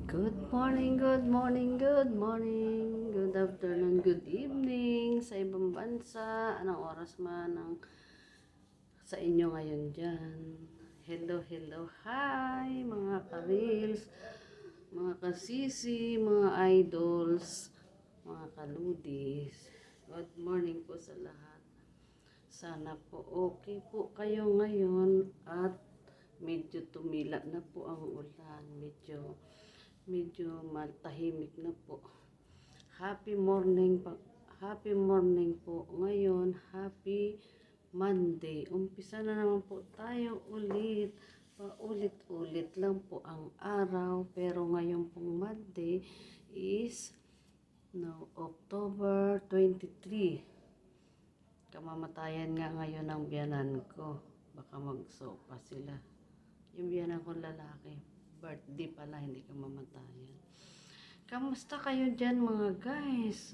Good morning, good morning, good morning, good afternoon, good evening sa ibang bansa, anong oras man ang sa inyo ngayon dyan. Hello, hello, hi mga ka-reels, mga kasisi, mga idols, mga kaludis. Good morning po sa lahat. Sana po okay po kayo ngayon at medyo tumila na po ang ulan, medyo matahimik na po. Happy morning po ngayon. Happy Monday. Umpisa na naman po tayo ulit. Paulit-ulit lang po ang araw. Pero ngayon pong Monday is October 23. Kamamatayan nga ngayon ng biyanan ko. Baka magsopa sila. Yung biyanan ko lalaki. Birthday pala, hindi kamamatayan. Kamusta kayo dyan mga guys?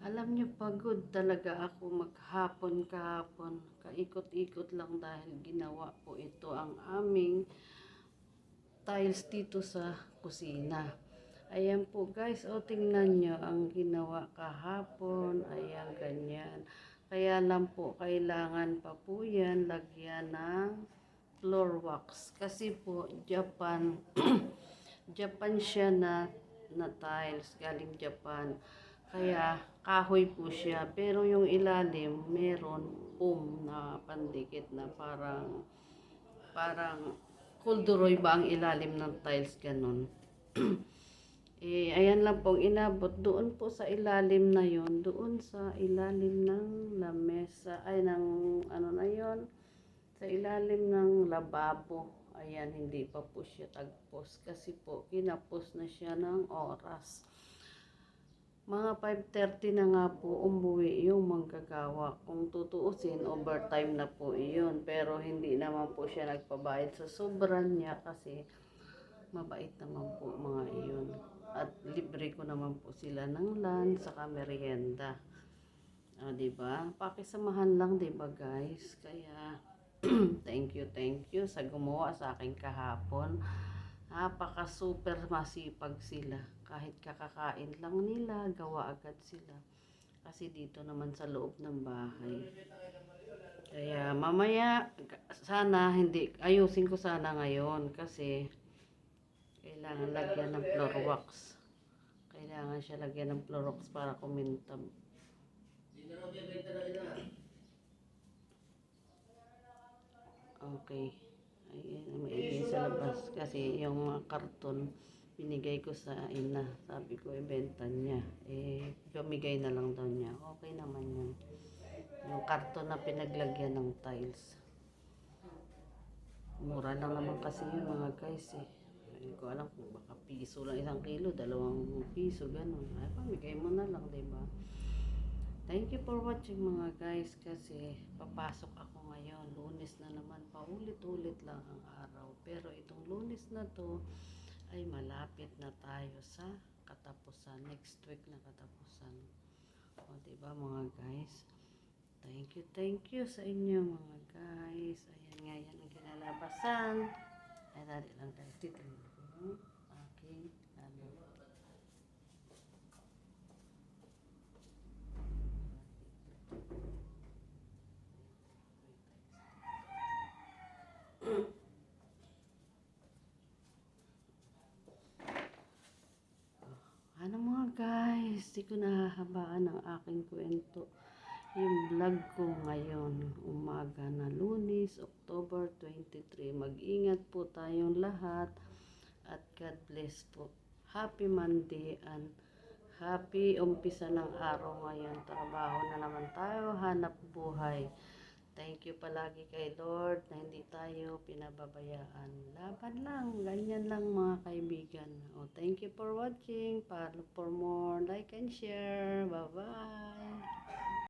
Alam nyo, pagod talaga ako maghapon kahapon. Kaikot-ikot lang dahil ginawa po ito ang aming tiles dito sa kusina. Ayan po guys, o tingnan nyo ang ginawa kahapon. Ayan, ganyan. Kaya lang po, kailangan pa po yan lagyan ng floor wax. Kasi po, Japan, Japan siya na tiles, galing Japan. Kaya kahoy po siya, pero yung ilalim meron foam na pandikit na parang kulduroy ba ang ilalim ng tiles ganun. Ayan lang pong inabot doon po sa ilalim na yon, doon sa ilalim ng lamesa, ay ng ano na yon, sa ilalim ng lababo. Ayan, hindi pa po siya tagpos kasi po kinapos na siya ng oras. Mga 5:30 na nga po umuwi yung manggagawa. Kung tutuusin, overtime na po iyon. Pero hindi naman po siya nagpabayad sa sobran niya kasi mabait naman po mga iyon. At libre ko naman po sila ng lunch saka merienda. Diba? Pakisamahan lang, diba guys? Kaya thank you sa gumawa sa akin kahapon. Napaka super masipag sila. Kahit kakakain lang nila, gawa agad sila. Kasi dito naman sa loob ng bahay. Kaya mamaya, sana hindi, ayusin ko sana ngayon kasi kailangan lagyan ng floor wax. Kailangan siya lagyan ng floor wax para kumintab. Okay. Ay, maigay sa labas kasi yung mga karton binigay ko sa ina. Sabi ko ibenta niya. Pamigay na lang daw niya. Okay naman yun. Yung karton na pinaglagyan ng tiles. Mura lang naman kasi yun mga guys eh. Hindi ko alam kung baka piso lang 1 kilo, 2 piso, ganun. Ay, pamigay mo na lang, diba? Thank you for watching mga guys kasi papasok ako ngayon. Lunes na naman, paulit-ulit lang ang araw. Pero itong Lunes na to ay malapit na tayo sa katapusan. Next week na katapusan. O diba mga guys? Thank you sa inyo mga guys. Ayan nga yan ang kinalabasan. Ay dali lang guys. Titignan ko yung aking ano. Ano mga guys, di ko nahahabaan ang aking kwento. Yung vlog ko ngayon, umaga na Lunes, October 23. Mag-ingat po tayong lahat at God bless po. Happy Monday and happy umpisa ng araw ngayon. Trabaho na naman tayo, hanap buhay. Thank you palagi kay Lord na hindi tayo pinababayaan. Laban lang, ganyan lang mga kaibigan. Thank you for watching. Follow for more, like and share. Bye-bye.